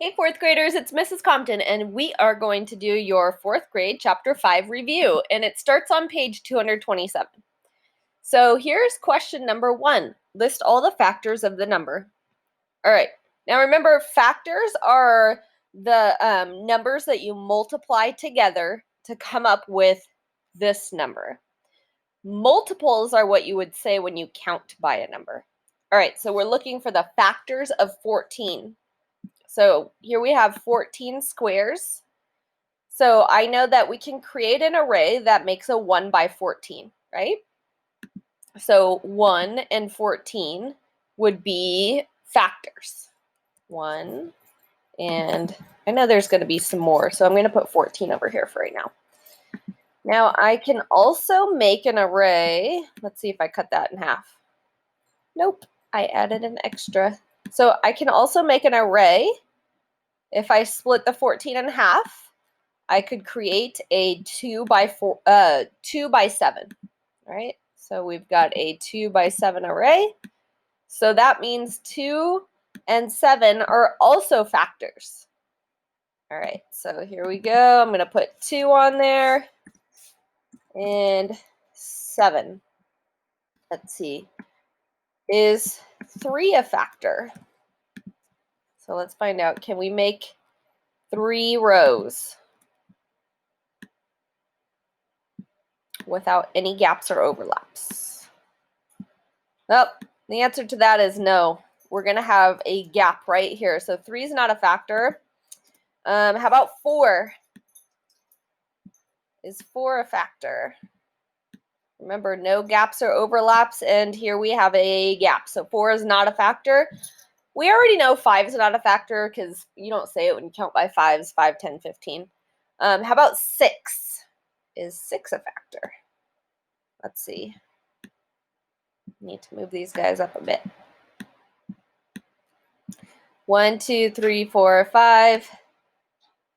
Hey, fourth graders, it's Mrs. Compton, and we are going to do your fourth grade chapter 5 review, and it starts on page 227. So here's question number 1. List all the factors of the number. All right, now remember, factors are the numbers that you multiply together to come up with this number. Multiples are what you would say when you count by a number. All right, so we're looking for the factors of 14. So here we have 14 squares. So I know that we can create an array that makes a 1 by 14, right? So 1 and 14 would be factors. 1, and I know there's going to be some more, so I'm going to put 14 over here for right now. Now I can also make an array. Let's see if I cut that in half. Nope, I added an extra. So I can also make an array. If I split the 14 in half, I could create a 2 by 7. All right, so we've got a 2 by 7 array. So that means 2 and 7 are also factors. All right, so here we go. I'm going to put 2 on there and 7. Let's see. Is 3 a factor? So let's find out. Can we make 3 rows without any gaps or overlaps? Well, the answer to that is no. We're going to have a gap right here. So 3 is not a factor. How about 4? Is 4 a factor? Remember, no gaps or overlaps, and here we have a gap. So 4 is not a factor. We already know 5 is not a factor because you don't say it when you count by 5s, 5, 10, 15. How about 6? Is 6 a factor? Let's see. Need to move these guys up a bit. 1, 2, 3, 4, 5,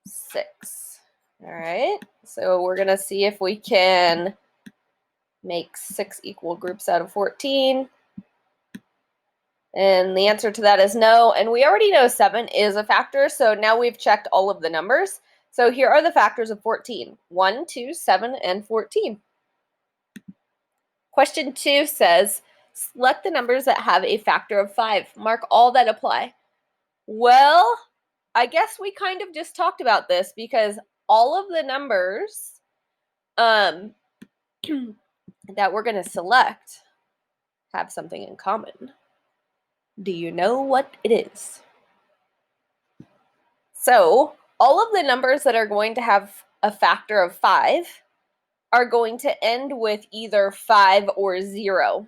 6. All right. So we're going to see if we can make 6 equal groups out of 14. And the answer to that is no. And we already know 7 is a factor. So now we've checked all of the numbers. So here are the factors of 14. 1, 2, 7, and 14. Question 2 says, select the numbers that have a factor of 5. Mark all that apply. Well, I guess we kind of just talked about this because all of the numbers that we're going to select have something in common. Do you know what it is? So all of the numbers that are going to have a factor of 5 are going to end with either 5 or 0.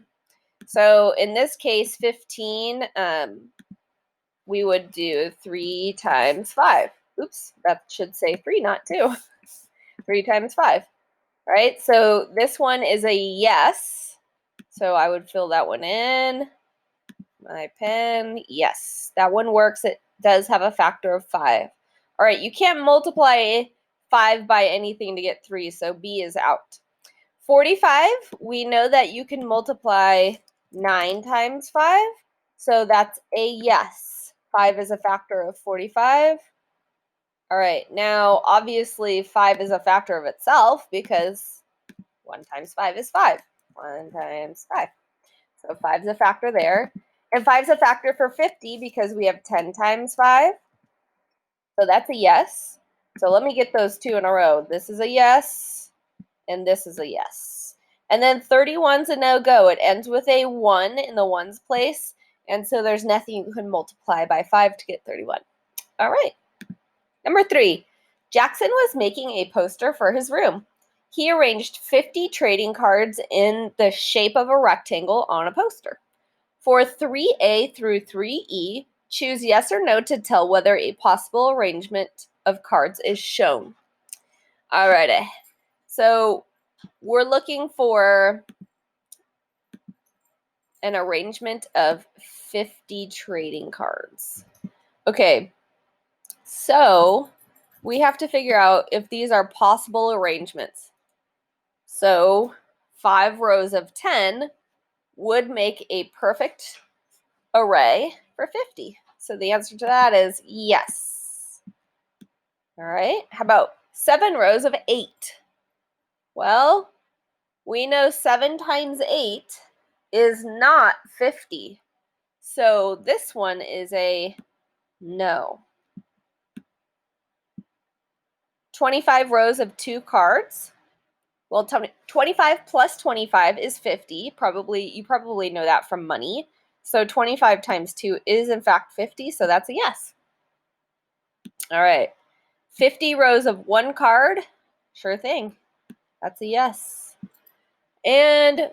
So in this case, 15, we would do 3 times 5. Oops, that should say 3, not 2. 3 times 5. All right, so this one is a yes. So I would fill that one in. My pen, yes, that one works. It does have a factor of 5. All right, you can't multiply 5 by anything to get 3, so B is out. 45, we know that you can multiply 9 times 5, so that's a yes. 5 is a factor of 45. All right, now obviously 5 is a factor of itself because 1 times 5 is 5. 1 times 5. So 5 is a factor there. And 5 is a factor for 50 because we have 10 times 5. So that's a yes. So let me get those 2 in a row. This is a yes, and this is a yes. And then 31's a no-go. It ends with a 1 in the ones place, and so there's nothing you can multiply by 5 to get 31. All right. Number 3, Jackson was making a poster for his room. He arranged 50 trading cards in the shape of a rectangle on a poster. For 3A through 3E, choose yes or no to tell whether a possible arrangement of cards is shown. All righty. So we're looking for an arrangement of 50 trading cards. Okay, so we have to figure out if these are possible arrangements. So 5 rows of 10 would make a perfect array for 50. So the answer to that is yes. All right, how about 7 rows of 8? Well, we know 7 times 8 is not 50. So this one is a no. 25 rows of 2 cards. Well, 25 plus 25 is 50. You probably know that from money. So 25 times 2 is in fact 50, so that's a yes. All right. 50 rows of 1 card. Sure thing. That's a yes. And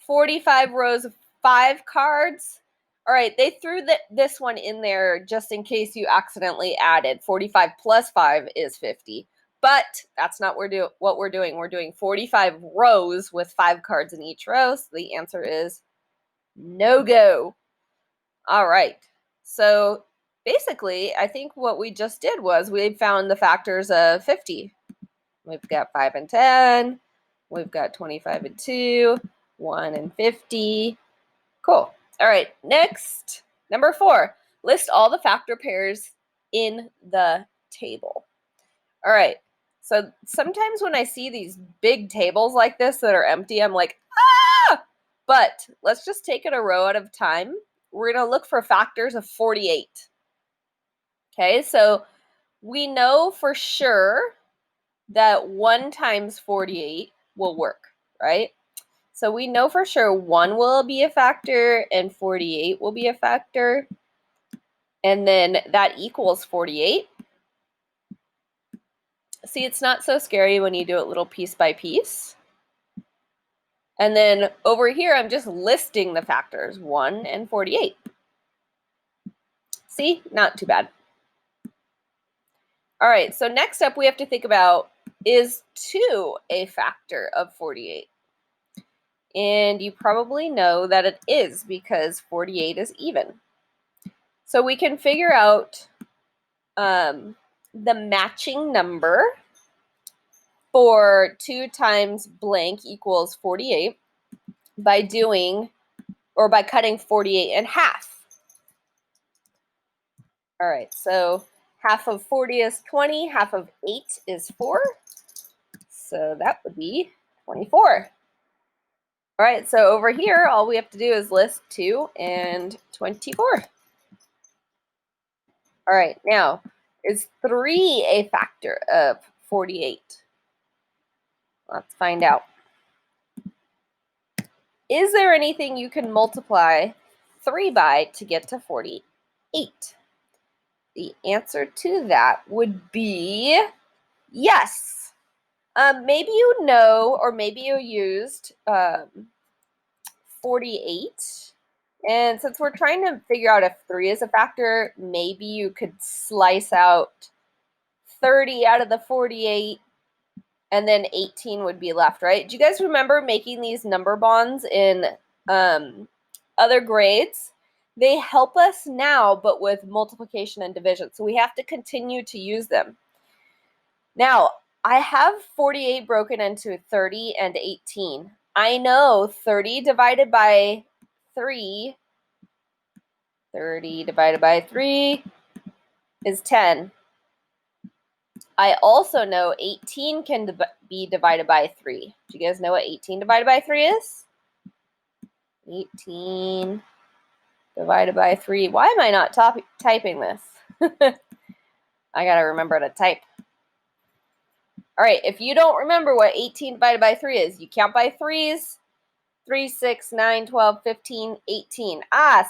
45 rows of 5 cards. All right, they threw this one in there just in case you accidentally added. 45 plus 5 is 50. But that's not what we're doing. We're doing 45 rows with 5 cards in each row. So the answer is no go. All right. So basically, I think what we just did was we found the factors of 50. We've got 5 and 10. We've got 25 and 2, 1 and 50. Cool. All right, next, number 4. List all the factor pairs in the table. All right, so sometimes when I see these big tables like this that are empty, I'm like, ah! But let's just take it a row at a time. We're going to look for factors of 48. Okay, so we know for sure that 1 times 48 will work, right? So we know for sure 1 will be a factor and 48 will be a factor. And then that equals 48. See, it's not so scary when you do it little piece by piece. And then over here, I'm just listing the factors, 1 and 48. See, not too bad. All right, so next up we have to think about, is 2 a factor of 48? And you probably know that it is because 48 is even. So we can figure out the matching number for 2 times blank equals 48 by cutting 48 in half. All right, so half of 40 is 20, half of 8 is 4. So that would be 24. All right, so over here, all we have to do is list 2 and 24. All right, now, is 3 a factor of 48? Let's find out. Is there anything you can multiply 3 by to get to 48? The answer to that would be yes. Maybe you know, or maybe you used 48. And since we're trying to figure out if 3 is a factor, maybe you could slice out 30 out of the 48, and then 18 would be left, right? Do you guys remember making these number bonds in other grades? They help us now, but with multiplication and division. So we have to continue to use them. Now, I have 48 broken into 30 and 18. I know 30 divided by 3, 30 divided by 3 is 10. I also know 18 can be divided by 3. Do you guys know what 18 divided by 3 is? 18 divided by 3. Why am I not typing this? I got to remember to type. All right, if you don't remember what 18 divided by 3 is, you count by 3s. 3, 6, 9, 12, 15, 18.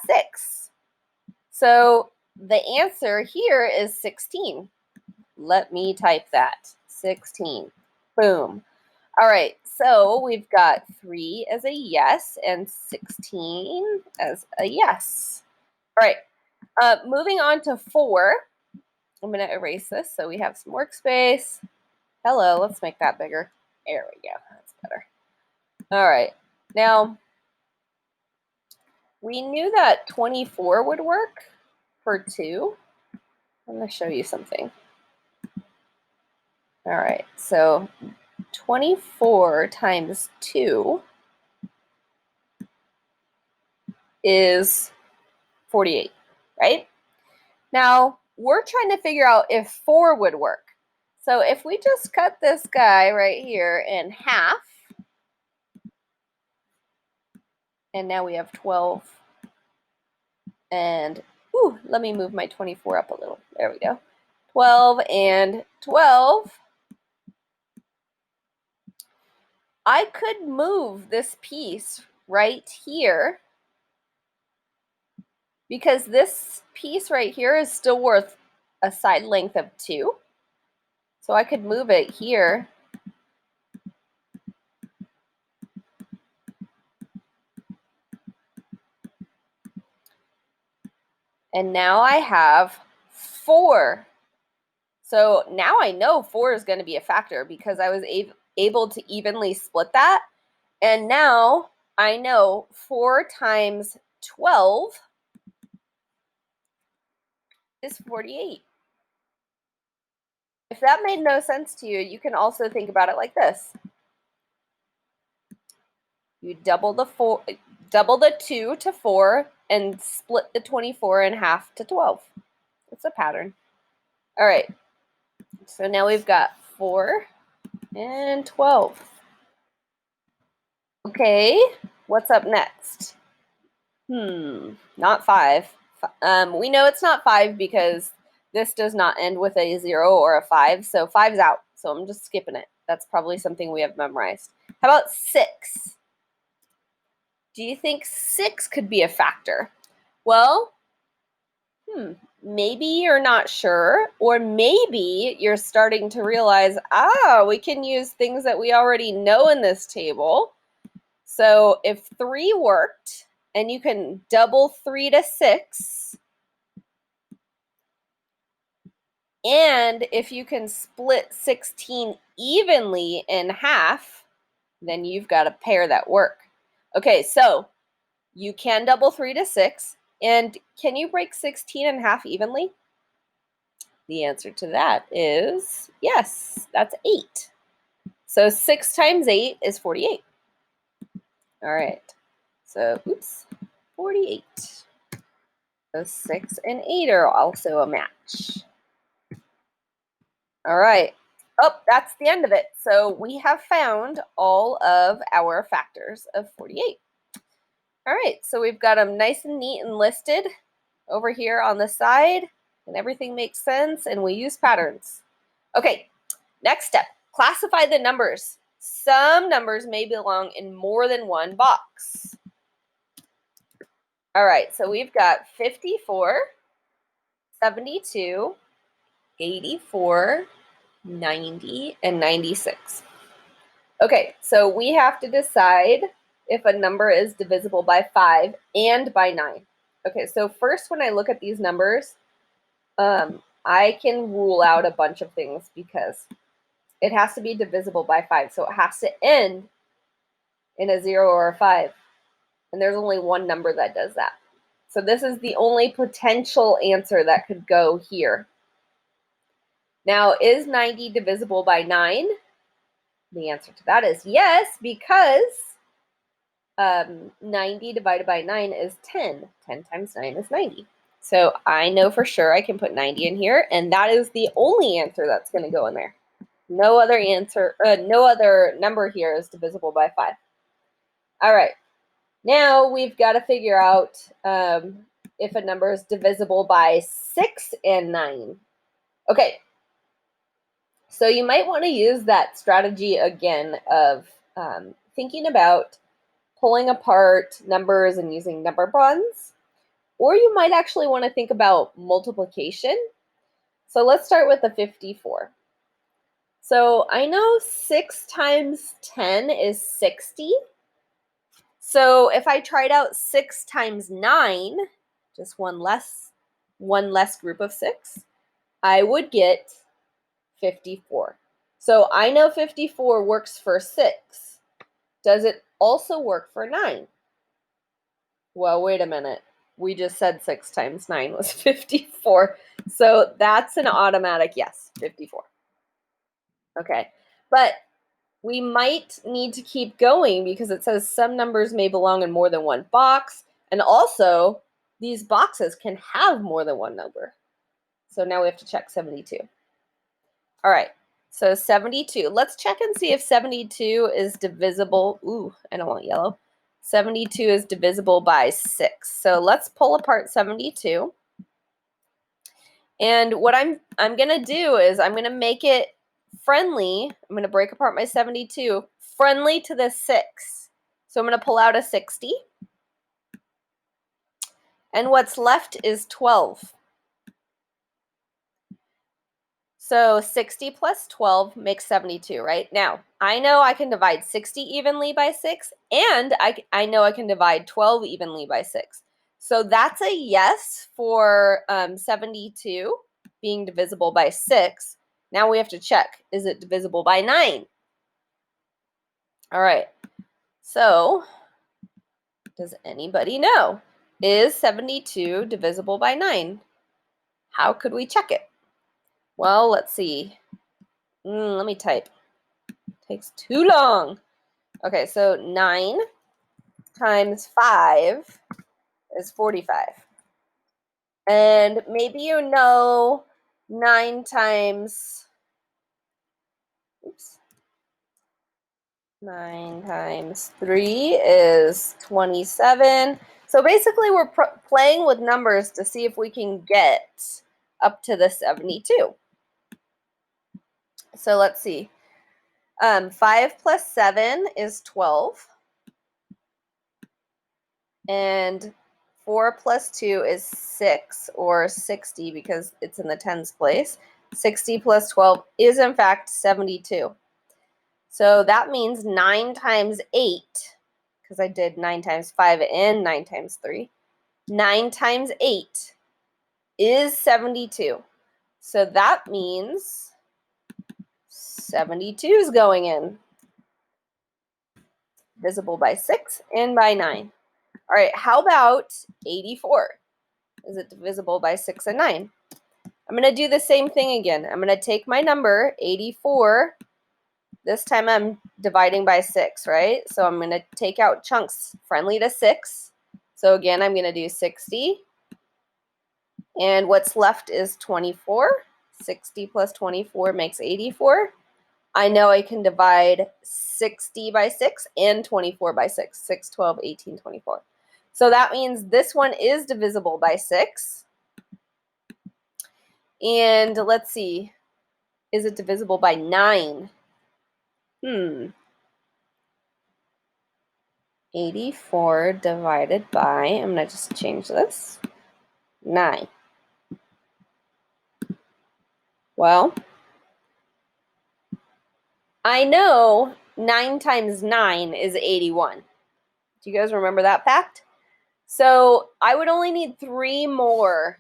6. So the answer here is 16. Let me type that. 16. Boom. All right, so we've got 3 as a yes and 16 as a yes. All right, moving on to 4. I'm going to erase this so we have some workspace. Hello, let's make that bigger. There we go. That's better. All right, now we knew that 24 would work for 2. I'm going to show you something. All right, so 24 times 2 is 48, right? Now, we're trying to figure out if 4 would work. So if we just cut this guy right here in half, and now we have 12, and let me move my 24 up a little. There we go. 12 and 12. I could move this piece right here because this piece right here is still worth a side length of 2. So I could move it here. And now I have 4. So now I know 4 is going to be a factor because I was able to evenly split that. And now I know 4 times 12 is 48. If that made no sense to you, you can also think about it like this. You double the 2 to 4 and split the 24 in half to 12. It's a pattern. All right. So now we've got 4 and 12. Okay, what's up next? Not 5. We know it's not 5 because this does not end with a 0 or a 5, so 5's out. So I'm just skipping it. That's probably something we have memorized. How about 6? Do you think 6 could be a factor? Well, maybe you're not sure, or maybe you're starting to realize, we can use things that we already know in this table. So if 3 worked, and you can double 3 to 6, and if you can split 16 evenly in half, then you've got a pair that work. Okay, so you can double 3 to 6, and can you break 16 in half evenly? The answer to that is yes, that's 8. So 6 times 8 is 48. All right, so 48. So 6 and 8 are also a match. All right. Oh, that's the end of it. So we have found all of our factors of 48. All right, so we've got them nice and neat and listed over here on the side, and everything makes sense, and we use patterns. Okay, next step, classify the numbers. Some numbers may belong in more than one box. All right, so we've got 54, 72, 84, 90, and 96. Okay, so we have to decide if a number is divisible by 5 and by 9. Okay, so first when I look at these numbers, I can rule out a bunch of things because it has to be divisible by 5. So it has to end in a 0 or a 5. And there's only one number that does that. So this is the only potential answer that could go here. Now, is 90 divisible by 9? The answer to that is yes, because 90 divided by 9 is 10. 10 times 9 is 90. So I know for sure I can put 90 in here, and that is the only answer that's going to go in there. No other answer, no other number here is divisible by 5. All right. Now we've got to figure out if a number is divisible by 6 and 9. Okay. So you might want to use that strategy again of thinking about pulling apart numbers and using number bonds, or you might actually want to think about multiplication. So let's start with the 54. So I know 6 times 10 is 60. So if I tried out 6 times 9, just one less group of 6, I would get 54. So I know 54 works for 6. Does it also work for 9? Well, wait a minute. We just said 6 times 9 was 54. So that's an automatic yes, 54. Okay. But we might need to keep going because it says some numbers may belong in more than one box. And also, these boxes can have more than one number. So now we have to check 72. All right. So 72. Let's check and see if 72 is divisible. Ooh, I don't want yellow. 72 is divisible by 6. So let's pull apart 72. And what I'm going to do is I'm going to make it friendly. I'm going to break apart my 72, friendly to the 6. So I'm going to pull out a 60. And what's left is 12. So 60 plus 12 makes 72, right? Now, I know I can divide 60 evenly by 6, and I know I can divide 12 evenly by 6. So that's a yes for 72 being divisible by 6. Now we have to check, is it divisible by 9? All right, so does anybody know? Is 72 divisible by 9? How could we check it? Well, let's see. Let me type. Takes too long. Okay, so 9 times 5 is 45. And maybe you know 9 times 3 is 27. So basically we're playing with numbers to see if we can get up to the 72. So let's see. 5 plus 7 is 12. And 4 plus 2 is 6, or 60 because it's in the tens place. 60 plus 12 is in fact 72. So that means 9 times 8, because I did 9 times 5 and 9 times 3. 9 times 8 is 72. So that means 72 is going in. Divisible by 6 and by 9. All right, how about 84? Is it divisible by 6 and 9? I'm going to do the same thing again. I'm going to take my number, 84. This time I'm dividing by 6, right? So I'm going to take out chunks friendly to 6. So again, I'm going to do 60. And what's left is 24. 60 plus 24 makes 84. I know I can divide 60 by 6 and 24 by 6. 6, 12, 18, 24. So that means this one is divisible by 6. And let's see, is it divisible by 9? 84 divided by, I'm going to just change this, 9. Well, I know 9 times 9 is 81. Do you guys remember that fact? So I would only need 3 more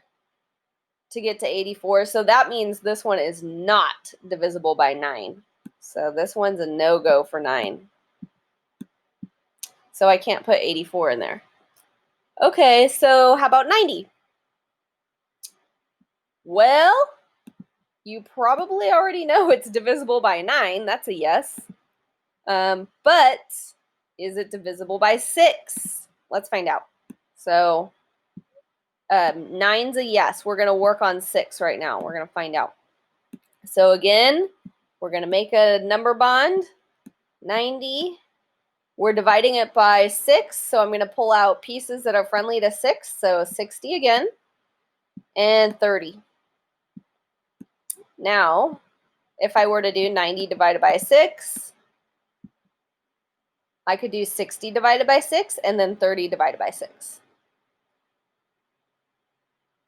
to get to 84. So that means this one is not divisible by 9. So this one's a no-go for 9. So I can't put 84 in there. Okay, so how about 90? Well, you probably already know it's divisible by 9. That's a yes. But is it divisible by 6? Let's find out. So 9's a yes. We're going to work on 6 right now. We're going to find out. So again, we're going to make a number bond, 90. We're dividing it by 6, so I'm going to pull out pieces that are friendly to 6. So 60 again, and 30. Now, if I were to do 90 divided by 6, I could do 60 divided by 6 and then 30 divided by 6.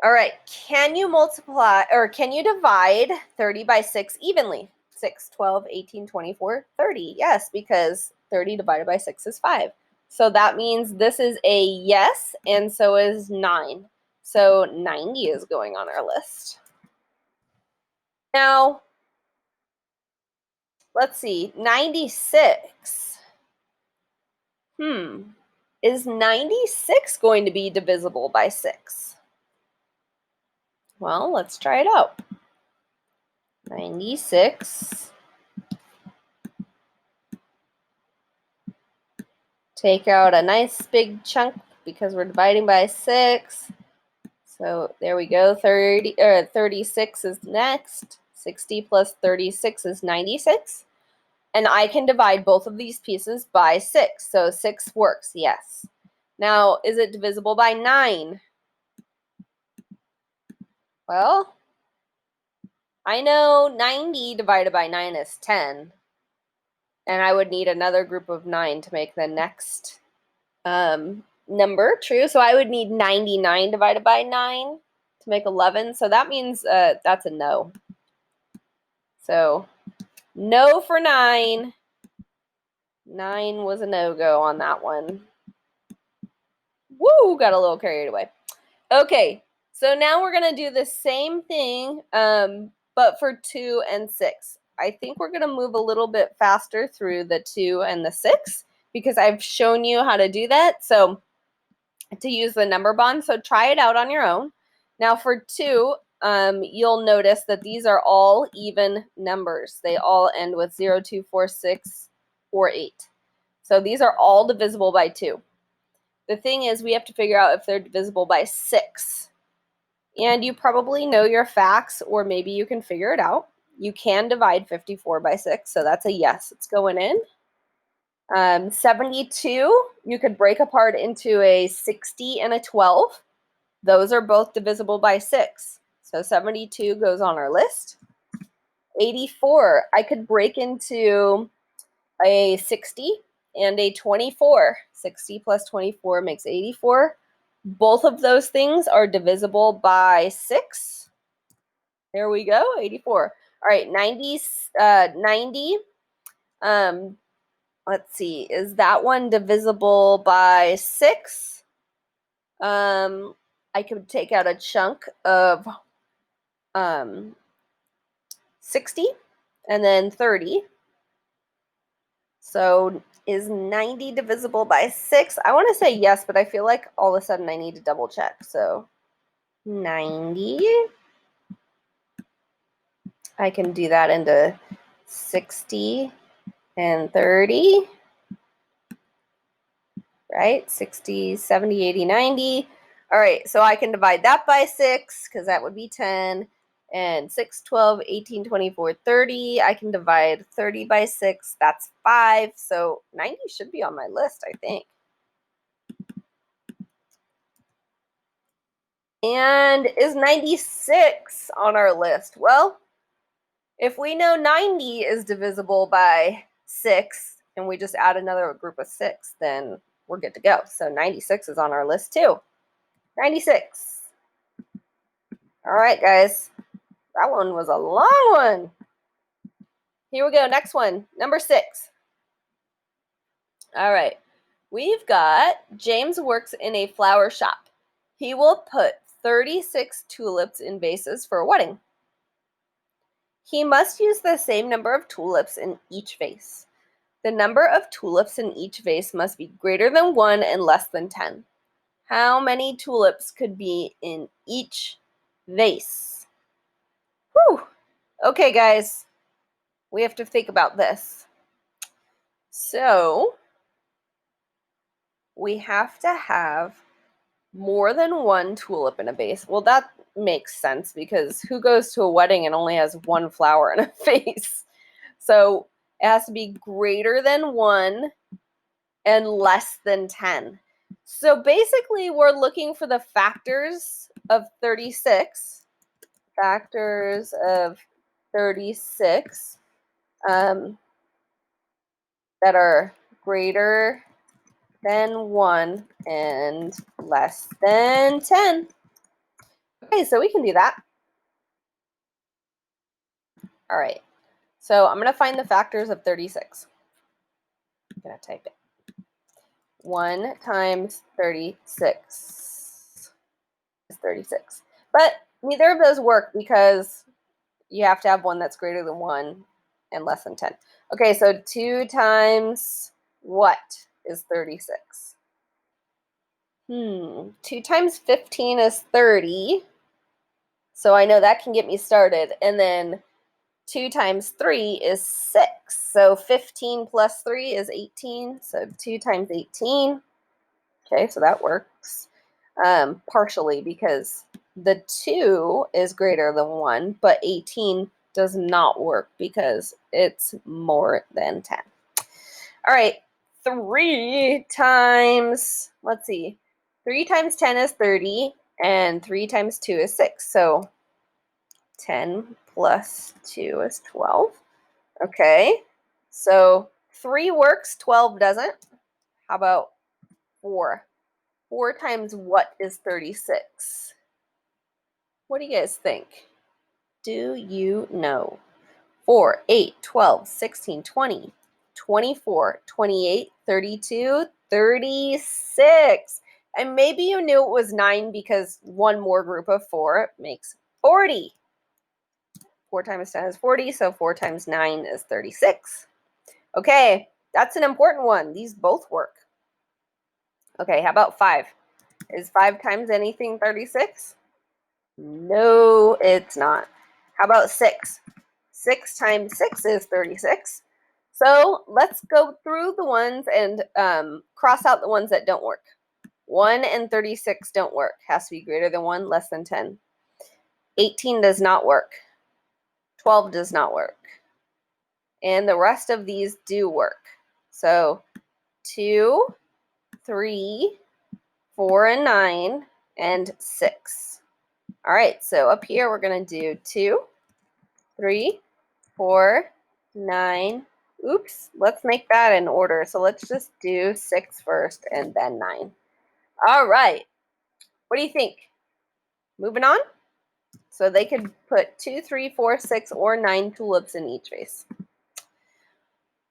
All right, can you multiply, or can you divide 30 by 6 evenly? 6, 12, 18, 24, 30. Yes, because 30 divided by 6 is 5. So that means this is a yes, and so is 9. So 90 is going on our list. Now, let's see, 96. Is 96 going to be divisible by 6? Well, let's try it out. 96. Take out a nice big chunk because we're dividing by 6. So there we go. 36 is next. 60 plus 36 is 96. And I can divide both of these pieces by 6. So 6 works, yes. Now, is it divisible by 9? Well, I know 90 divided by 9 is 10. And I would need another group of 9 to make the next number true. So I would need 99 divided by 9 to make 11. So that means that's a no. So no for 9. 9 was a no-go on that one. Woo, got a little carried away. Okay, so now we're going to do the same thing, but for 2 and 6. I think we're going to move a little bit faster through the 2 and the 6 because I've shown you how to do that. So to use the number bond, so try it out on your own. Now for 2, you'll notice that these are all even numbers. They all end with 0, 2, 4, 6, or 8. So these are all divisible by 2. The thing is, we have to figure out if they're divisible by 6. And you probably know your facts, or maybe you can figure it out. You can divide 54 by 6, so that's a yes. It's going in. 72, you could break apart into a 60 and a 12. Those are both divisible by 6. So 72 goes on our list. 84, I could break into a 60 and a 24. 60 plus 24 makes 84. Both of those things are divisible by 6. There we go, 84. All right, 90. Let's see, is that one divisible by 6? I could take out a chunk of 60 and then 30. So is 90 divisible by 6? I want to say yes, but I feel like all of a sudden I need to double check. So 90. I can do that into 60 and 30. Right? 60, 70, 80, 90. All right, so I can divide that by 6 because that would be 10. And 6, 12, 18, 24, 30. I can divide 30 by 6. That's 5. So 90 should be on my list, I think. And is 96 on our list? Well, if we know 90 is divisible by 6 and we just add another group of 6, then we're good to go. So 96 is on our list too. 96. All right, guys. That one was a long one. Here we go. Next one. Number 6. All right. We've got James works in a flower shop. He will put 36 tulips in vases for a wedding. He must use the same number of tulips in each vase. The number of tulips in each vase must be greater than 1 and less than 10. How many tulips could be in each vase? Whew. Okay, guys. We have to think about this. So, we have to have more than one tulip in a vase. Well, that makes sense because who goes to a wedding and only has one flower in a vase? So it has to be greater than 1 and less than 10. So basically, we're looking for the factors of 36. Factors of 36 that are greater than 1 and less than 10. Okay, so we can do that. All right, so I'm going to find the factors of 36. I'm going to type it. 1 times 36 is 36. But neither of those work because you have to have one that's greater than 1 and less than 10. Okay, so 2 times what is 36? 2 times 15 is 30. So I know that can get me started. And then 2 times 3 is 6. So 15 plus 3 is 18. So 2 times 18. Okay, so that works. Partially because the 2 is greater than 1, but 18 does not work because it's more than 10. All right, 3 times, let's see, 3 times 10 is 30, and 3 times 2 is 6. So 10 plus 2 is 12. Okay, so 3 works, 12 doesn't. How about 4? 4 times what is 36? What do you guys think? Do you know? 4, 8, 12, 16, 20, 24, 28, 32, 36. And maybe you knew it was 9 because one more group of 4 makes 40. 4 times 10 is 40, so 4 times 9 is 36. Okay, that's an important one. These both work. Okay, how about 5? Is 5 times anything 36? No, it's not. How about 6? 6 times 6 is 36. So let's go through the ones and cross out the ones that don't work. 1 and 36 don't work. Has to be greater than 1, less than 10. 18 does not work. 12 does not work. And the rest of these do work. So 2, 3, 4, and 9, and 6. All right, so up here we're going to do 2, 3, 4, 9. Oops, let's make that in order. So let's just do 6 first and then 9. All right, what do you think? Moving on? So they could put 2, 3, 4, 6, or 9 tulips in each vase.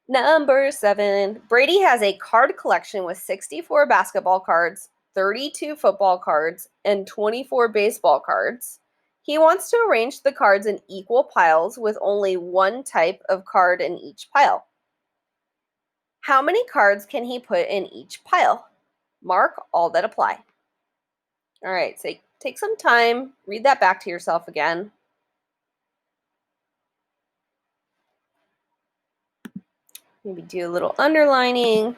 Number 7. Brady has a card collection with 64 basketball cards, 32 football cards, and 24 baseball cards. He wants to arrange the cards in equal piles with only one type of card in each pile. How many cards can he put in each pile? Mark all that apply. All right, so take some time, read that back to yourself again. Maybe do a little underlining.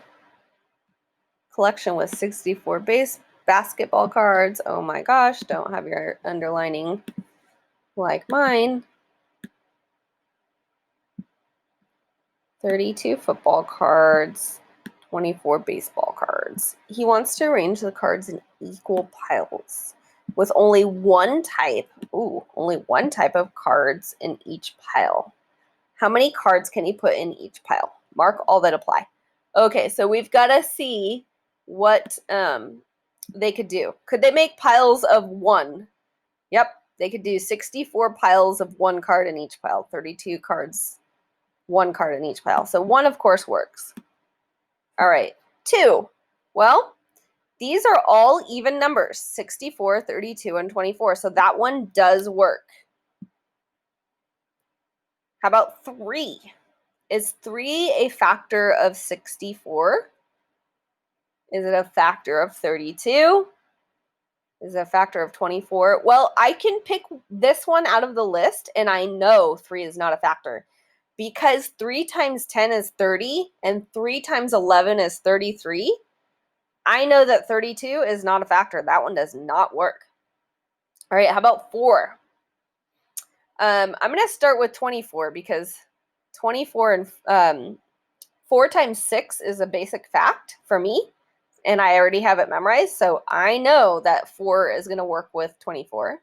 Collection with 64 basketball cards. Oh my gosh, don't have your underlining like mine. 32 football cards, 24 baseball cards. He wants to arrange the cards in equal piles with only one type of cards in each pile. How many cards can he put in each pile? Mark all that apply. Okay, so we've got to see what they could do. Could they make piles of 1? Yep, they could do 64 piles of 1 card in each pile, 32 cards, 1 card in each pile. So 1, of course, works. All right, 2. Well, these are all even numbers, 64, 32, and 24. So that one does work. How about 3? Is 3 a factor of 64? Is it a factor of 32? Is it a factor of 24? Well, I can pick this one out of the list, and I know 3 is not a factor. Because 3 times 10 is 30, and 3 times 11 is 33, I know that 32 is not a factor. That one does not work. All right, how about 4? I'm going to start with 24 because 24 and 4 times 6 is a basic fact for me, and I already have it memorized, so I know that 4 is going to work with 24.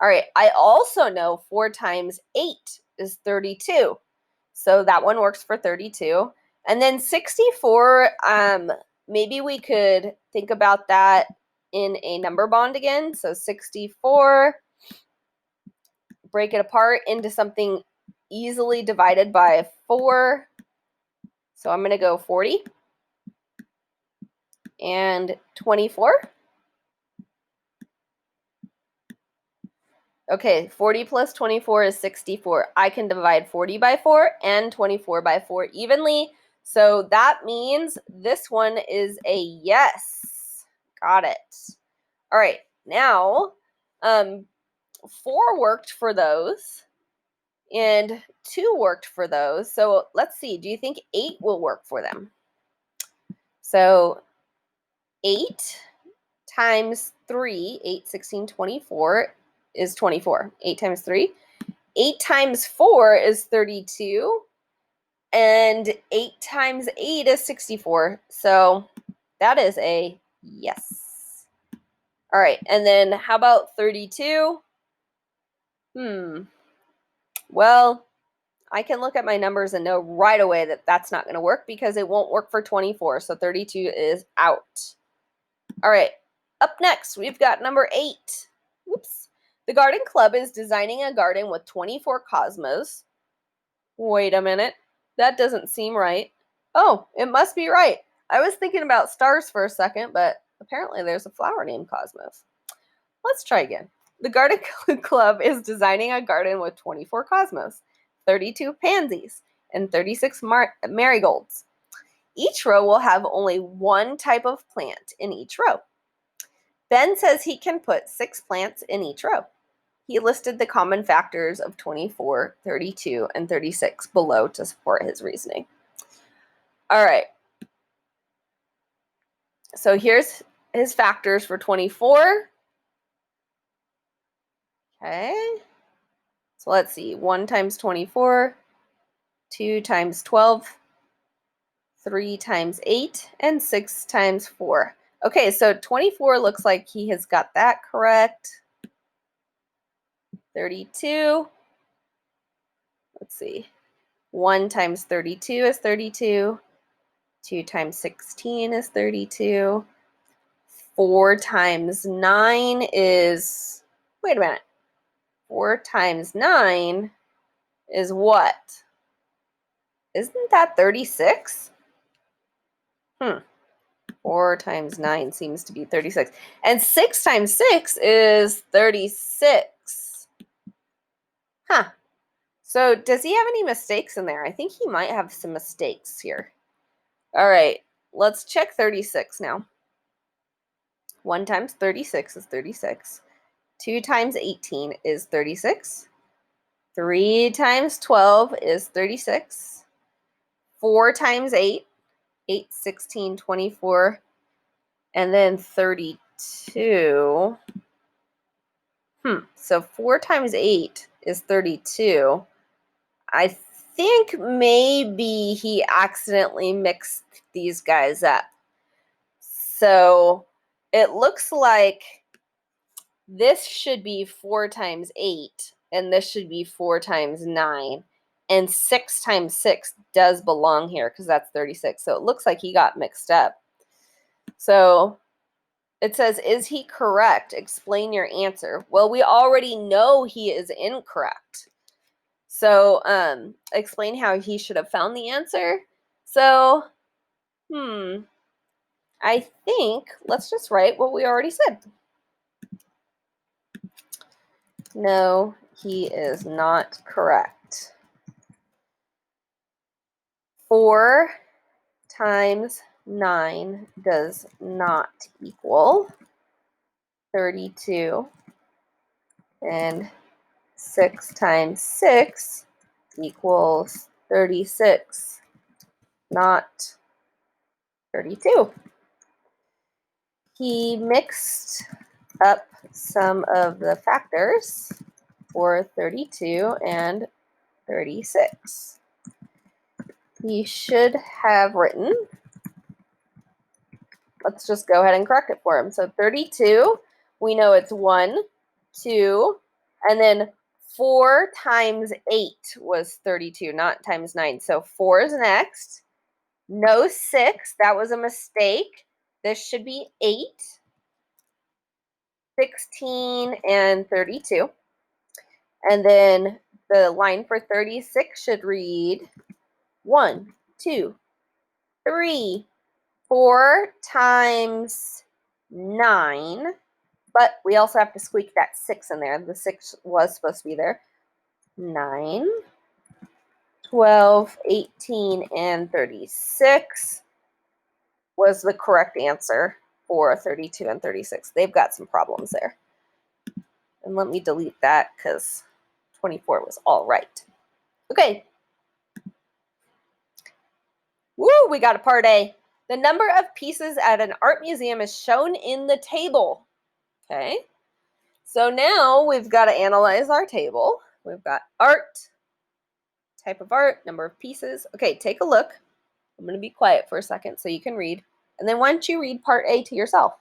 All right, I also know 4 times 8 is 32, so that one works for 32. And then 64, maybe we could think about that in a number bond again. So 64, break it apart into something easily divided by 4. So I'm going to go 40 and 24. Okay, 40 plus 24 is 64. I can divide 40 by 4 and 24 by 4 evenly. So that means this one is a yes. Got it. All right, now 4 worked for those and 2 worked for those. So let's see, do you think 8 will work for them? So 8 times 3, 8, 16, 24 is 24. 8 times 3. 8 times 4 is 32, and 8 times 8 is 64. So that is a yes. All right, and then how about 32? Well, I can look at my numbers and know right away that that's not going to work because it won't work for 24. So 32 is out. All right, up next, we've got number 8. Whoops. The garden club is designing a garden with 24 cosmos. Wait a minute. That doesn't seem right. Oh, it must be right. I was thinking about stars for a second, but apparently there's a flower named Cosmos. Let's try again. The garden club is designing a garden with 24 cosmos, 32 pansies, and 36 marigolds. Each row will have only one type of plant in each row. Ben says he can put 6 plants in each row. He listed the common factors of 24, 32, and 36 below to support his reasoning. All right. So here's his factors for 24. Okay. So let's see. 1 times 24, 2 times 12, 3 times 8, and 6 times 4. Okay, so 24 looks like he has got that correct. 32. Let's see. 1 times 32 is 32. 2 times 16 is 32. 4 times 9 is... Wait a minute. 4 times 9 is what? Isn't that 36? 4 times 9 seems to be 36. And 6 times 6 is 36. Huh. So does he have any mistakes in there? I think he might have some mistakes here. All right, let's check 36 now. 1 times 36 is 36. 2 times 18 is 36. 3 times 12 is 36. 4 times 8, 8, 16, 24, and then 32. So 4 times 8 is 32. I think maybe he accidentally mixed these guys up. So it looks like this should be 4 times 8, and this should be 4 times 9. And 6 times 6 does belong here because that's 36. So it looks like he got mixed up. So it says, is he correct? Explain your answer. Well, we already know he is incorrect. So explain how he should have found the answer. So, I think let's just write what we already said. No, he is not correct. 4 times 9 does not equal 32. And 6 times 6 equals 36, not 32. He mixed up some of the factors for 32 and 36. He should have written, let's just go ahead and correct it for him. So 32, we know it's 1, 2, and then 4 times 8 was 32, not times 9. So 4 is next. No 6, that was a mistake. This should be 8, 16, and 32. And then the line for 36 should read 1, 2, 3, 4 times 9. But we also have to squeak that 6 in there. The 6 was supposed to be there. 9, 12, 18, and 36 was the correct answer for 32 and 36. They've got some problems there. And let me delete that because 24 was all right. Okay. Woo, we got a part A. The number of pieces at an art museum is shown in the table. Okay. So now we've got to analyze our table. We've got art, type of art, number of pieces. Okay, take a look. I'm going to be quiet for a second so you can read. And then why don't you read part A to yourself?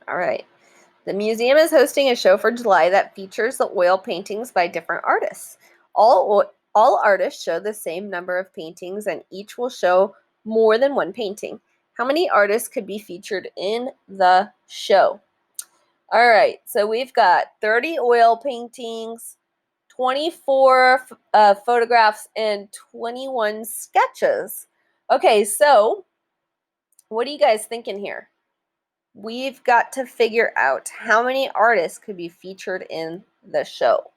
All right. The museum is hosting a show for July that features the oil paintings by different artists. All artists show the same number of paintings, and each will show more than one painting. How many artists could be featured in the show? All right, so we've got 30 oil paintings, 24 photographs, and 21 sketches. Okay, so what are you guys thinking here? We've got to figure out how many artists could be featured in the show.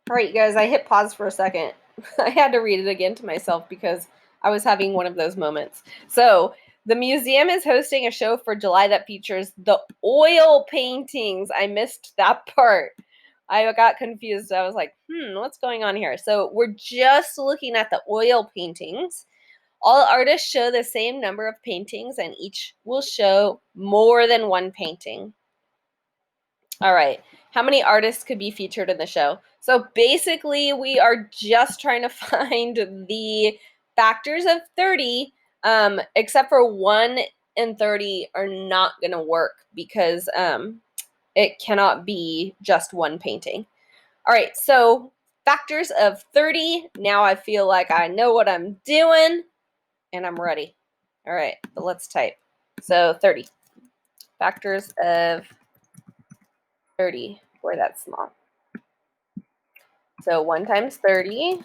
All right, you guys, I hit pause for a second. I had to read it again to myself because I was having one of those moments. So, the museum is hosting a show for July that features the oil paintings. I missed that part. I got confused. I was like, what's going on here? So, we're just looking at the oil paintings. All artists show the same number of paintings, and each will show more than one painting. All right. How many artists could be featured in the show? So basically, we are just trying to find the factors of 30, except for 1 and 30 are not going to work because it cannot be just one painting. All right. So factors of 30. Now I feel like I know what I'm doing and I'm ready. All right. But let's type. So 30. Factors of 30. Boy, that's small. So 1 times 30,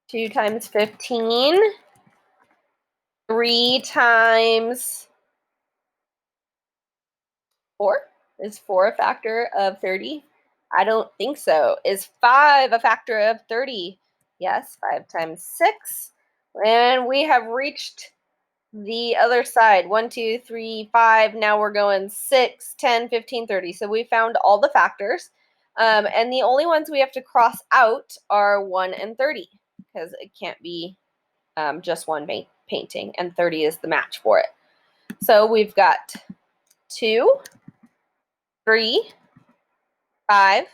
2 times 15, 3 times 4. Is 4 a factor of 30? I don't think so. Is 5 a factor of 30? Yes, 5 times 6. And we have reached the other side. 1, 2, 3, 5. Now we're going 6, 10, 15, 30. So we found all the factors. And the only ones we have to cross out are 1 and 30 because it can't be just one painting, and 30 is the match for it. So we've got 2, 3, 5,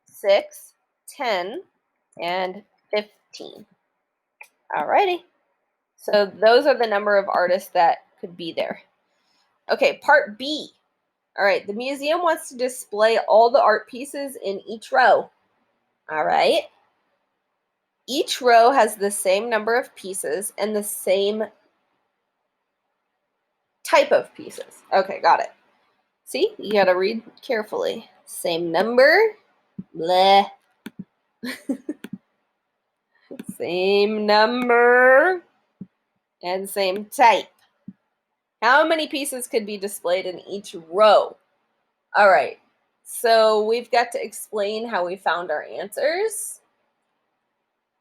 6, 10, and 15. Alrighty. So those are the number of artists that could be there. Okay, part B. All right, the museum wants to display all the art pieces in each row. All right. Each row has the same number of pieces and the same type of pieces. Okay, got it. See, you got to read carefully. Same number. Bleh. Same number. And same type. How many pieces could be displayed in each row? All right. So we've got to explain how we found our answers.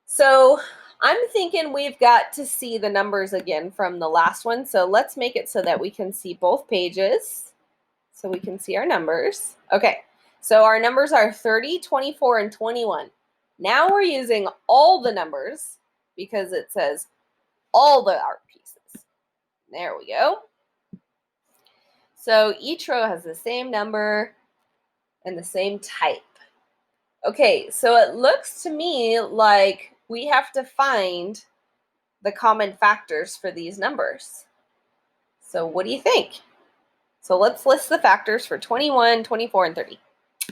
So I'm thinking we've got to see the numbers again from the last one. So let's make it so that we can see both pages. So we can see our numbers. Okay, so our numbers are 30, 24, and 21. Now we're using all the numbers because it says all the art pieces. There we go. So each row has the same number and the same type. Okay, so it looks to me like we have to find the common factors for these numbers. So what do you think? So let's list the factors for 21, 24, and 30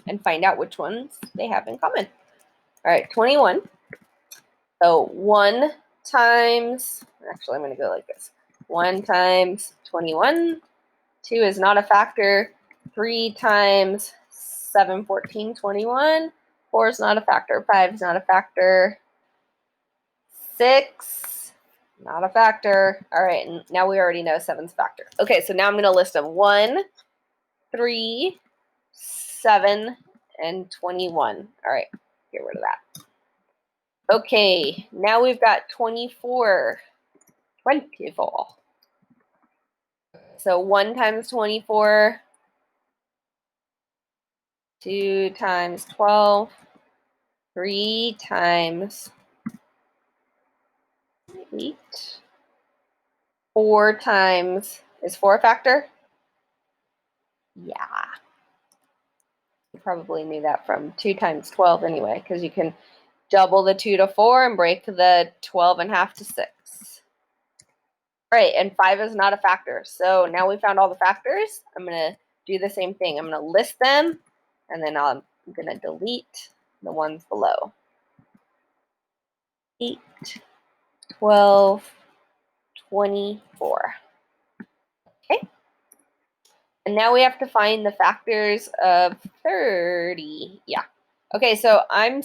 and find out which ones they have in common. All right, 21. So 1 times, actually I'm going to go like this. 1 times 21. 2 is not a factor. 3 times 7, 14, 21. 4 is not a factor. 5 is not a factor. 6, not a factor. All right, and now we already know 7's a factor. Okay, so now I'm going to list them. 1, 3, 7, and 21. All right, get rid of that. Okay, now we've got 24. 24. So 1 times 24, 2 times 12, 3 times 8, 4 times, is 4 a factor? Yeah. You probably knew that from 2 times 12 anyway, because you can double the 2 to 4 and break the 12 in half to 6. Right, and 5 is not a factor. So now we found all the factors. I'm going to do the same thing. I'm going to list them, and then I'm going to delete the ones below. 8, 12, 24. Okay. And now we have to find the factors of 30. Yeah. Okay, so I'm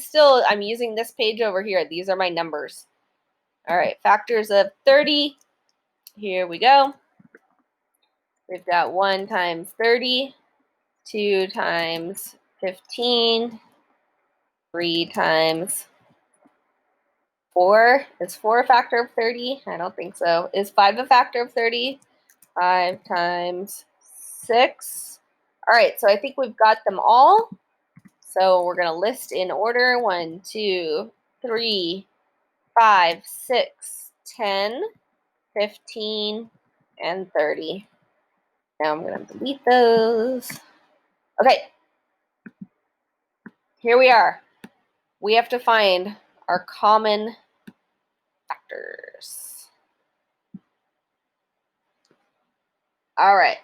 using this page over here. These are my numbers. All right, factors of 30. Here we go. We've got 1 times 30, 2 times 15, 3 times 4. Is 4 a factor of 30? I don't think so. Is 5 a factor of 30? 5 times 6. All right, so I think we've got them all. So we're going to list in order 1, 2, 3, 5, 6, 10, 15, and 30. Now I'm going to delete those. Okay, here we are. We have to find our common factors. All right.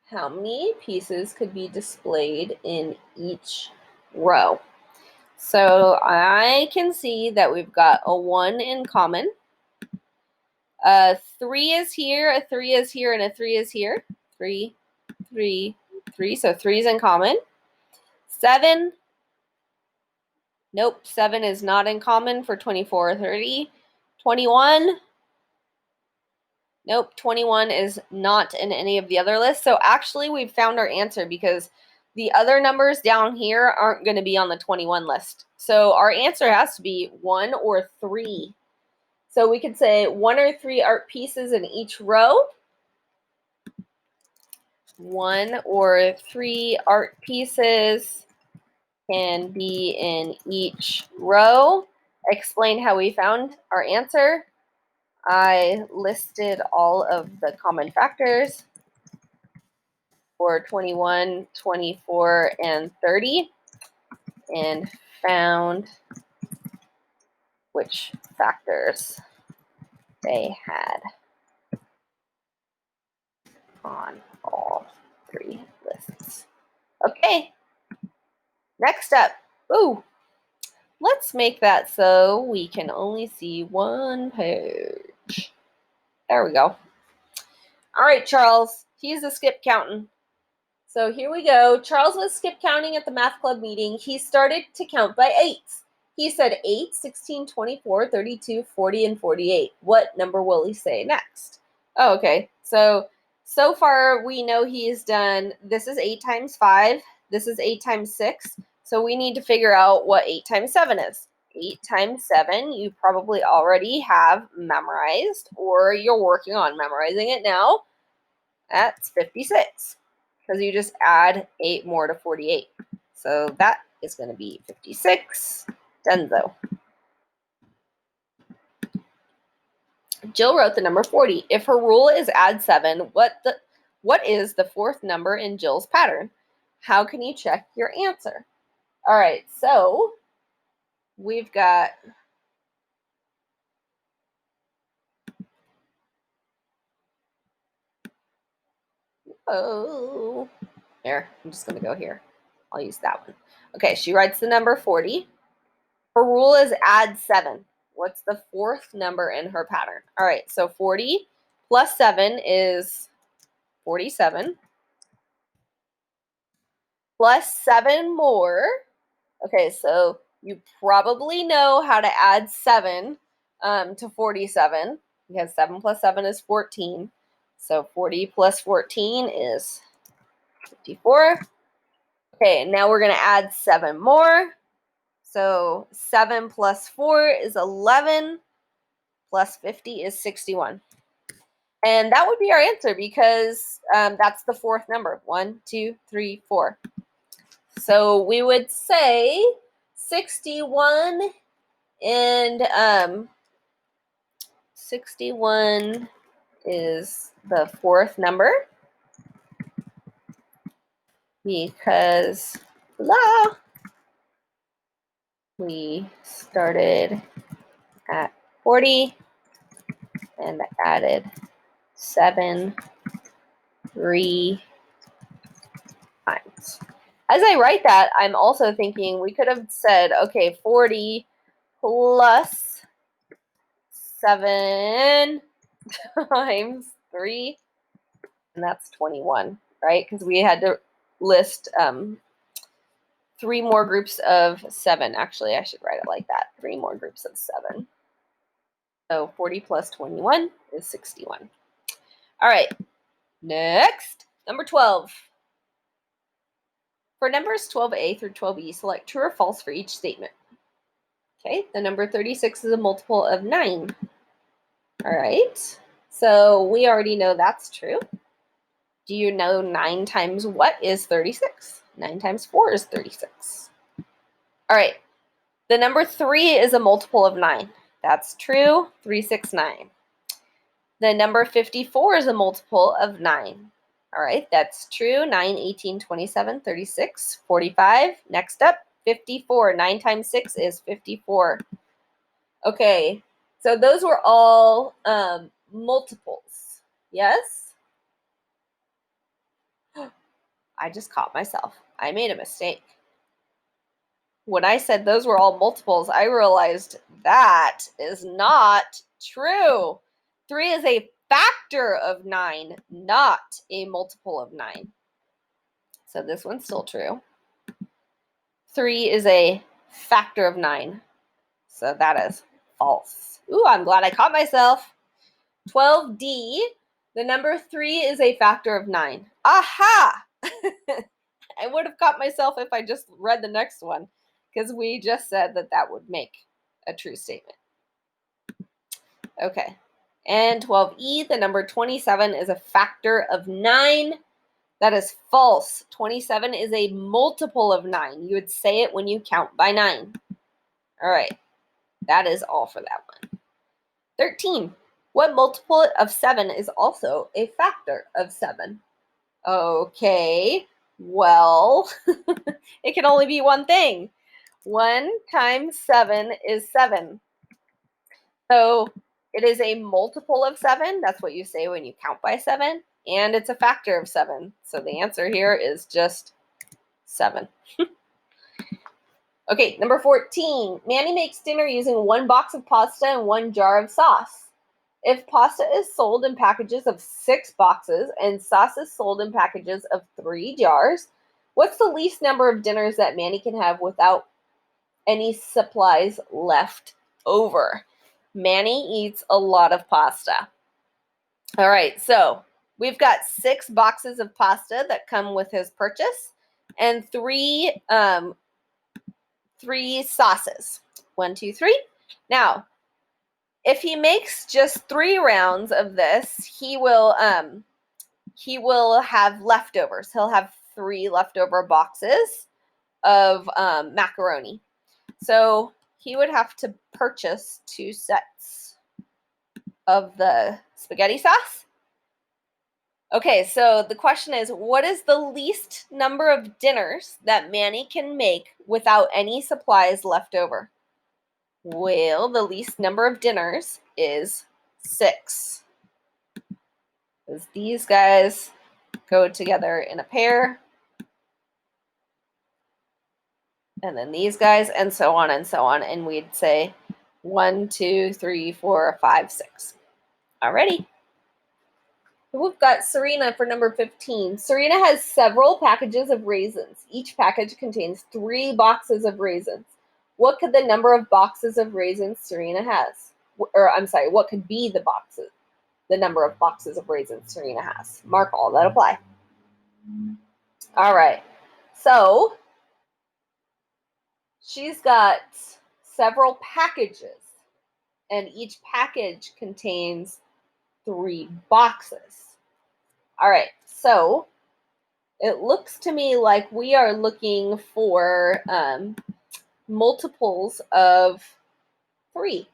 How many pieces could be displayed in each row? So I can see that we've got a 1 in common. A 3 is here, a 3 is here, and a 3 is here. 3, 3, 3. So 3 is in common. 7. Nope, 7 is not in common for 24 or 30. 21. Nope, 21 is not in any of the other lists. So actually we've found our answer because the other numbers down here aren't going to be on the 21 list. So our answer has to be 1 or 3. So we could say 1 or 3 art pieces in each row. 1 or 3 art pieces can be in each row. Explain how we found our answer. I listed all of the common factors for 21, 24, and 30 and found which factors they had on all 3 lists. Okay, next up. Ooh, let's make that so we can only see 1 page. There we go. All right, Charles, he's a skip counting. So here we go. Charles was skip counting at the math club meeting. He started to count by 8s. He said 8, 16, 24, 32, 40, and 48. What number will he say next? Oh, okay. So far we know he's done, this is 8 times 5. This is 8 times 6. So we need to figure out what 8 times 7 is. 8 times 7 you probably already have memorized, or you're working on memorizing it now. That's 56. Because you just add 8 more to 48. So that is going to be 56. Denzo. Jill wrote the number 40. If her rule is add 7, what is the 4th number in Jill's pattern? How can you check your answer? All right, so we've got there. I'm just going to go here. I'll use that one. Okay, she writes the number 40. Her rule is add 7. What's the 4th number in her pattern? All right, so 40 plus 7 is 47. Plus 7 more. Okay, so you probably know how to add 7 to 47 because 7 plus 7 is 14. So 40 plus 14 is 54. Okay, now we're going to add 7 more. So 7 plus 4 is 11, plus 50 is 61. And that would be our answer because that's the fourth number. 1, 2, 3, 4. So we would say 61 and 61 is the fourth number because we started at 40 and added 7 3 times. As I write that, I'm also thinking we could have said, okay, 40 plus 7 times 3, and that's 21, right? Because we had to list 3 more groups of 7. Actually, I should write it like that. 3 more groups of 7. So 40 plus 21 is 61. All right, next, number 12. For numbers 12a through 12e, select true or false for each statement. Okay, the number 36 is a multiple of 9. All right, so we already know that's true. Do you know 9 times what is 36? 9 times 4 is 36. All right, the number 3 is a multiple of 9. That's true, 3, 6, 9. The number 54 is a multiple of 9. All right, that's true, 9, 18, 27, 36, 45. Next up, 54. 9 times 6 is 54. Okay, so those were all multiples. Yes? I just caught myself. I made a mistake. When I said those were all multiples, I realized that is not true. 3 is a factor of 9, not a multiple of 9. So this one's still true. 3 is a factor of 9. So that is false. Ooh, I'm glad I caught myself. 12D, the number 3 is a factor of 9. Aha! I would have caught myself if I just read the next one, because we just said that that would make a true statement. Okay. And 12E, the number 27 is a factor of 9. That is false. 27 is a multiple of 9. You would say it when you count by 9. All right. That is all for that one. 13. What multiple of 7 is also a factor of 7? Okay. Well, it can only be one thing. 1 times 7 is 7. So it is a multiple of 7. That's what you say when you count by 7. And it's a factor of 7. So the answer here is just 7. Okay, number 14. Manny makes dinner using 1 box of pasta and 1 jar of sauce. If pasta is sold in packages of 6 boxes and sauce is sold in packages of 3 jars, what's the least number of dinners that Manny can have without any supplies left over? Manny eats a lot of pasta. All right, so we've got 6 boxes of pasta that come with his purchase and 3 sauces. 1, 2, 3. Now, if he makes just 3 rounds of this, he will have leftovers. He'll have 3 leftover boxes of macaroni. So he would have to purchase 2 sets of the spaghetti sauce. Okay, so the question is, what is the least number of dinners that Manny can make without any supplies left over? Well, the least number of dinners is 6. Because these guys go together in a pair. And then these guys, and so on and so on. And we'd say 1, 2, 3, 4, 5, 6. Alrighty. We've got Serena for number 15. Serena has several packages of raisins. Each package contains 3 boxes of raisins. What could the number of boxes of raisins Serena has? Or I'm sorry, what could be the number of boxes of raisins Serena has? Mark all that apply. All right. So she's got several packages, and each package contains 3 boxes. All right, so it looks to me like we are looking for multiples of 3.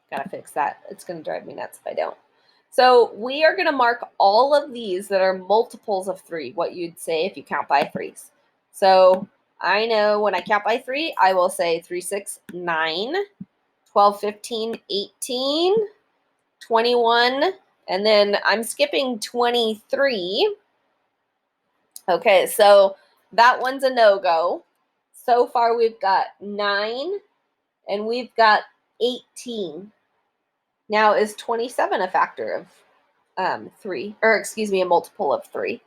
Gotta fix that. It's going to drive me nuts if I don't. So we are going to mark all of these that are multiples of 3, what you'd say if you count by 3s. So I know when I count by 3, I will say 3, 6, 9, 12, 15, 18, 21, and then I'm skipping 23. Okay, so that one's a no-go. So far we've got 9 and we've got 18. Now, is 27 a factor of 3? Or excuse me, a multiple of 3?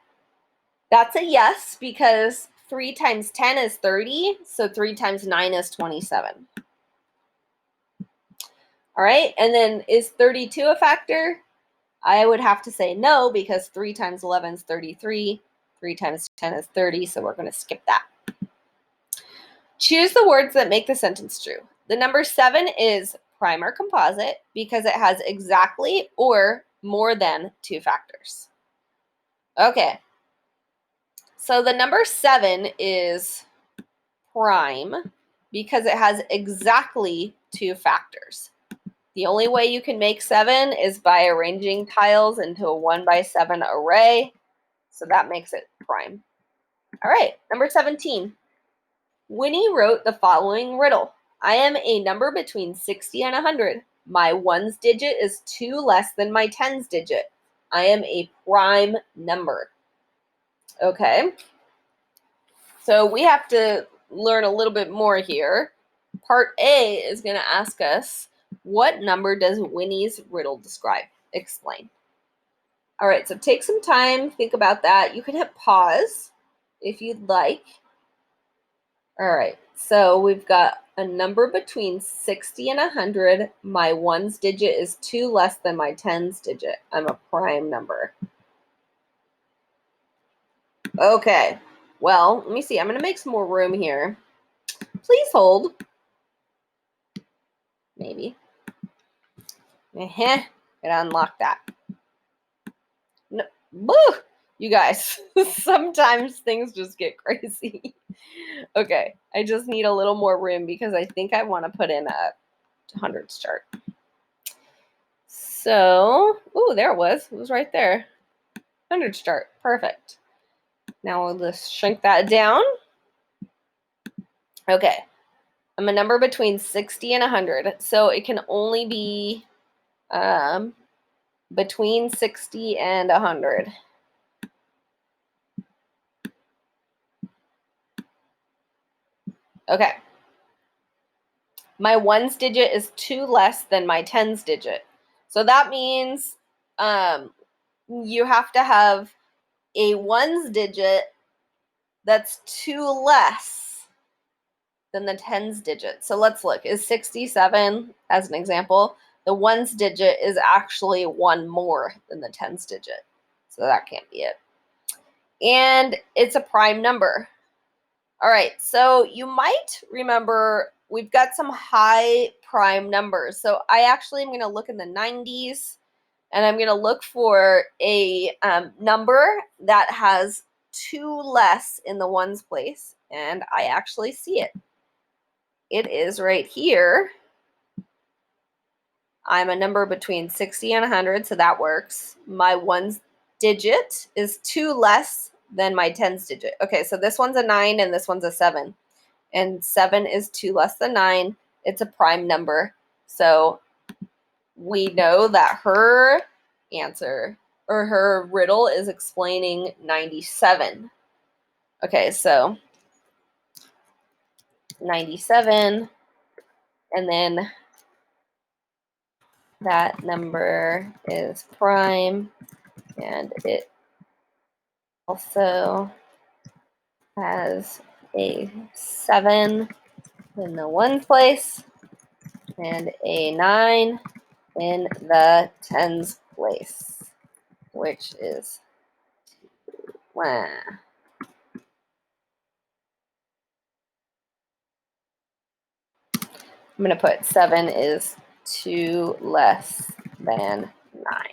That's a yes, because 3 times 10 is 30, so 3 times 9 is 27. All right, and then is 32 a factor? I would have to say no, because 3 times 11 is 33. 3 times 10 is 30, so we're going to skip that. Choose the words that make the sentence true. The number 7 is prime or composite because it has exactly or more than 2 factors. Okay, so the number 7 is prime because it has exactly 2 factors. The only way you can make 7 is by arranging tiles into a 1 by 7 array, so that makes it prime. All right, number 17. Winnie wrote the following riddle. I am a number between 60 and 100. My ones digit is 2 less than my tens digit. I am a prime number. Okay. So we have to learn a little bit more here. Part A is going to ask us, what number does Winnie's riddle describe? Explain. All right, so take some time, think about that. You can hit pause if you'd like. All right, so we've got a number between 60 and 100. My ones digit is 2 less than my tens digit. I'm a prime number. Okay, well, let me see. I'm going to make some more room here. Please hold. Maybe. Gotta unlock that. No. Woo! You guys, sometimes things just get crazy. Okay, I just need a little more room because I think I want to put in a hundreds chart. So, ooh, there it was. It was right there. Hundreds chart. Perfect. Now we'll just shrink that down. Okay. I'm a number between 60 and 100. So it can only be between 60 and 100. Okay. My ones digit is 2 less than my tens digit. So that means you have to have a ones digit that's 2 less than the tens digit. So let's look. Is 67, as an example, the ones digit is actually 1 more than the tens digit. So that can't be it. And it's a prime number. All right, so you might remember we've got some high prime numbers. So I actually am going to look in the 90s, and I'm going to look for a number that has 2 less in the ones place, and I actually see it. It is right here. I'm a number between 60 and 100, so that works. My ones digit is 2 less than my tens digit. Okay, so this one's a 9 and this one's a 7. And 7 is 2 less than 9. It's a prime number. So we know that her answer or her riddle is explaining 97. Okay, so 97, and then that number is prime, and it also has a 7 in the ones place and a 9 in the tens place, which is I'm going to put 7 is 2 less than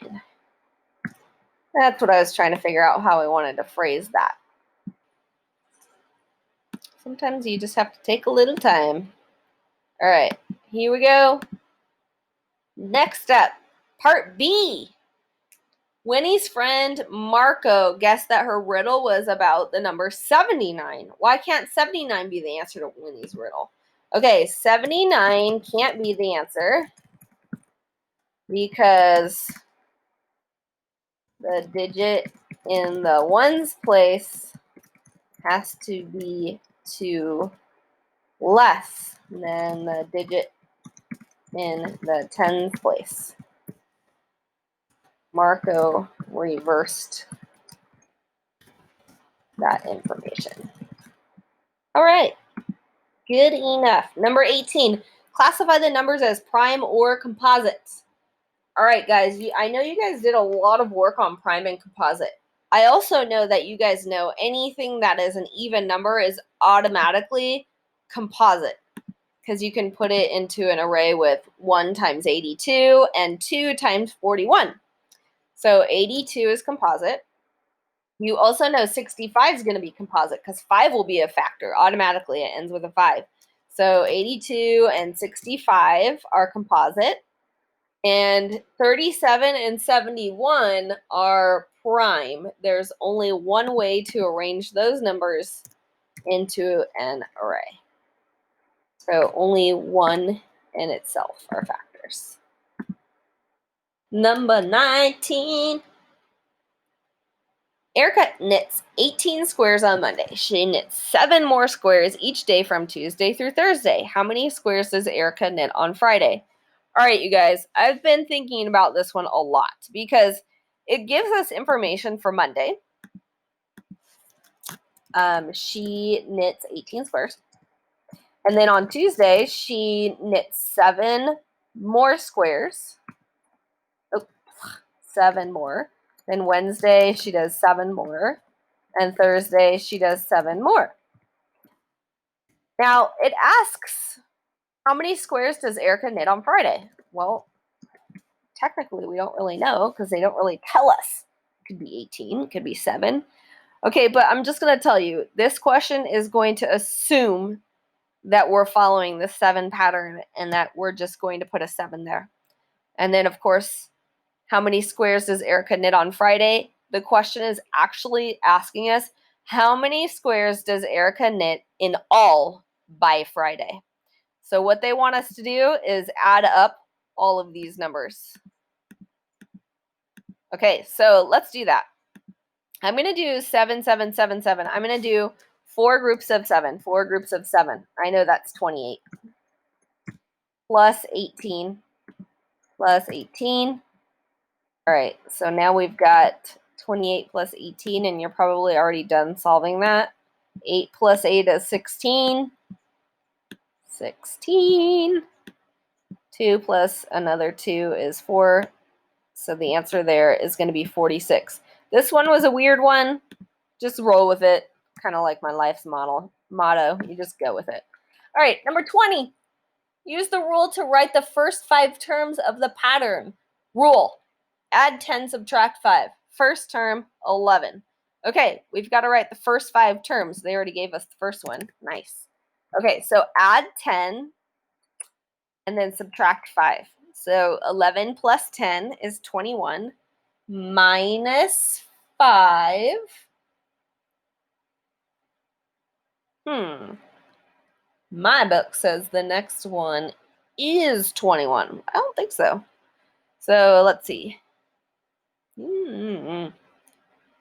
9. That's what I was trying to figure out how I wanted to phrase that. Sometimes you just have to take a little time. All right, here we go. Next up, part B. Winnie's friend Marco guessed that her riddle was about the number 79. Why can't 79 be the answer to Winnie's riddle? Okay, 79 can't be the answer because the digit in the ones place has to be 2 less than the digit in the tens place. Marco reversed that information. All right, good enough. Number 18, classify the numbers as prime or composites. All right, guys, I know you guys did a lot of work on prime and composite. I also know that you guys know anything that is an even number is automatically composite because you can put it into an array with 1 times 82 and 2 times 41. So 82 is composite. You also know 65 is going to be composite because 5 will be a factor. Automatically, it ends with a 5. So 82 and 65 are composite. And 37 and 71 are prime. There's only one way to arrange those numbers into an array. So only one in itself are factors. Number 19. Erica knits 18 squares on Monday. She knits 7 more squares each day from Tuesday through Thursday. How many squares does Erica knit on Friday? All right, you guys, I've been thinking about this one a lot because it gives us information for Monday. She knits 18 squares. And then on Tuesday, she knits 7 more squares. Oh, 7 more. Then Wednesday, she does 7 more. And Thursday, she does 7 more. Now, it asks, how many squares does Erica knit on Friday? Well, technically, we don't really know because they don't really tell us. It could be 18, it could be 7. Okay, but I'm just going to tell you, this question is going to assume that we're following the 7 pattern and that we're just going to put a 7 there. And then, of course, how many squares does Erica knit on Friday? The question is actually asking us, how many squares does Erica knit in all by Friday? So what they want us to do is add up all of these numbers. Okay, so let's do that. I'm going to do 7, 7, 7, 7. I'm going to do 4 groups of 7. 4 groups of 7. I know that's 28. Plus 18. Plus 18. All right, so now we've got 28 plus 18, and you're probably already done solving that. 8 plus 8 is 16. 16. 2 plus another 2 is 4. So the answer there is going to be 46. This one was a weird one. Just roll with it. Kind of like my life's motto. You just go with it. All right, number 20. Use the rule to write the first 5 terms of the pattern. Rule. Add 10, subtract 5. First term, 11. Okay, we've got to write the first 5 terms. They already gave us the first one. Nice. Okay, so add 10 and then subtract 5. So 11 plus 10 is 21 minus 5. My book says the next one is 21. I don't think so. So let's see.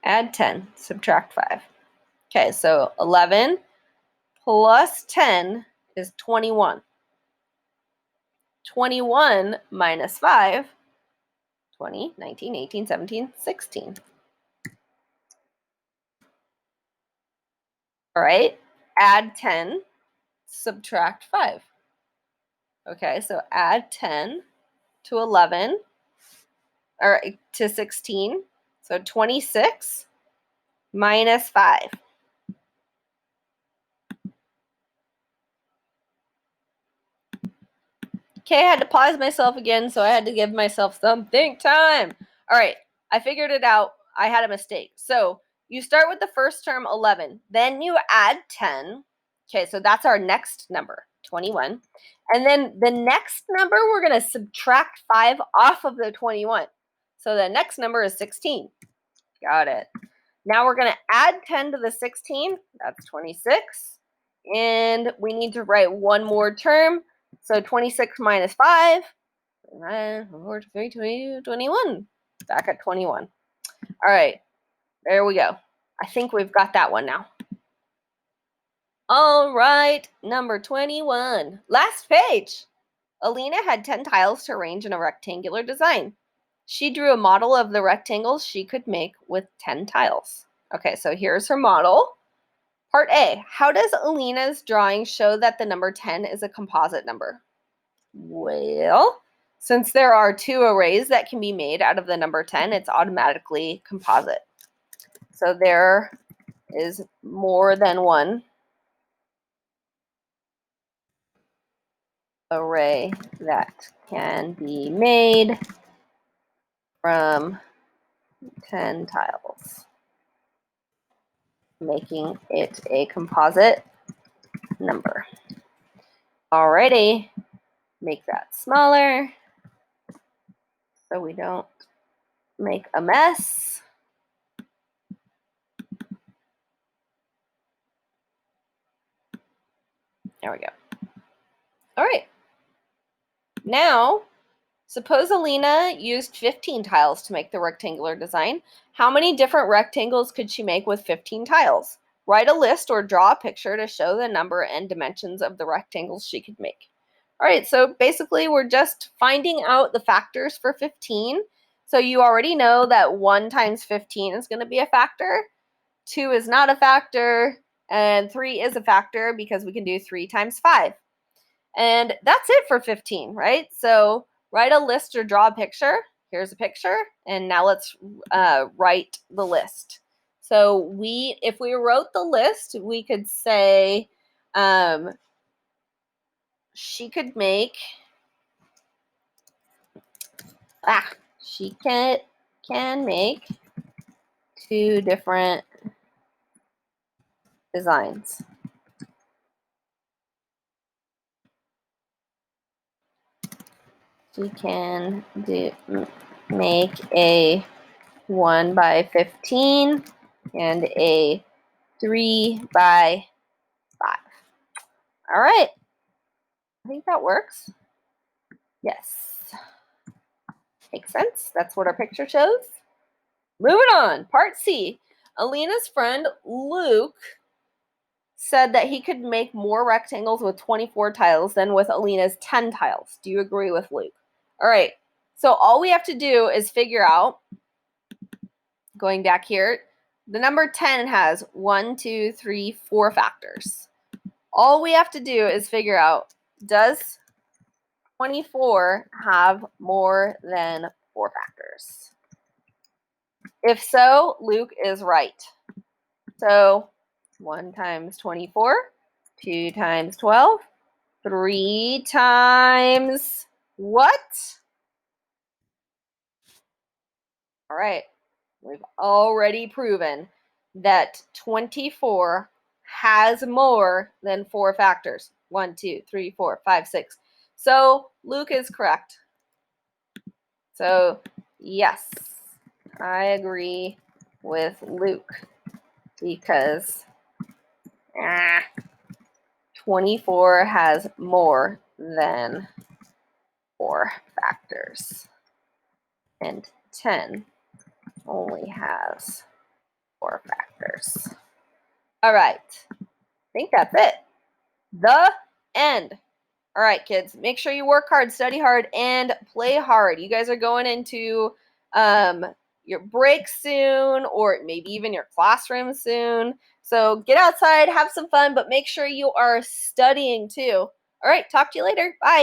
Add 10, subtract 5. Okay, so 11 plus 10 is 21. 21 minus 5, 20, 19, 18, 17, 16. All right, add 10, subtract 5. Okay, so add 10 to 11, or to 16. So 26 minus 5. Okay, I had to pause myself again, so I had to give myself some think time. All right, I figured it out. I had a mistake. So you start with the first term, 11. Then you add 10. Okay, so that's our next number, 21. And then the next number, we're going to subtract 5 off of the 21. So the next number is 16. Got it. Now we're going to add 10 to the 16. That's 26. And we need to write one more term. So 26 minus 5, 4, 3, 21. Back at 21. All right, there we go. I think we've got that one now. All right, number 21. Last page. Alina had 10 tiles to arrange in a rectangular design. She drew a model of the rectangles she could make with 10 tiles. Okay, so here's her model. Part A, how does Alina's drawing show that the number 10 is a composite number? Well, since there are 2 arrays that can be made out of the number 10, it's automatically composite. So there is more than one array that can be made from 10 tiles, making it a composite number. Alrighty, make that smaller so we don't make a mess. There we go. All right. Now, suppose Alina used 15 tiles to make the rectangular design. How many different rectangles could she make with 15 tiles? Write a list or draw a picture to show the number and dimensions of the rectangles she could make. All right, so basically we're just finding out the factors for 15. So you already know that 1 times 15 is going to be a factor, 2 is not a factor, and 3 is a factor because we can do 3 times 5. And that's it for 15, right? So write a list or draw a picture. Here's a picture, and now let's write the list. So if we wrote the list, we could say she could make, she can make 2 different designs. She can make a 1 by 15 and a 3 by 5. All right. I think that works. Yes. Makes sense. That's what our picture shows. Moving on. Part C. Alina's friend Luke said that he could make more rectangles with 24 tiles than with Alina's 10 tiles. Do you agree with Luke? All right. So all we have to do is figure out, going back here, the number 10 has 1, 2, 3, 4 factors. All we have to do is figure out, does 24 have more than 4 factors? If so, Luke is right. So 1 times 24, 2 times 12, 3 times what? All right, we've already proven that 24 has more than 4 factors. 1, 2, 3, 4, 5, 6. So Luke is correct. So yes, I agree with Luke because 24 has more than 4 factors and 10 only has 4 factors. All right, I think that's it. The end. All right, kids, make sure you work hard, study hard, and play hard. You guys are going into your break soon, or maybe even your classroom soon. So get outside, have some fun, but make sure you are studying too. All right, talk to you later. Bye.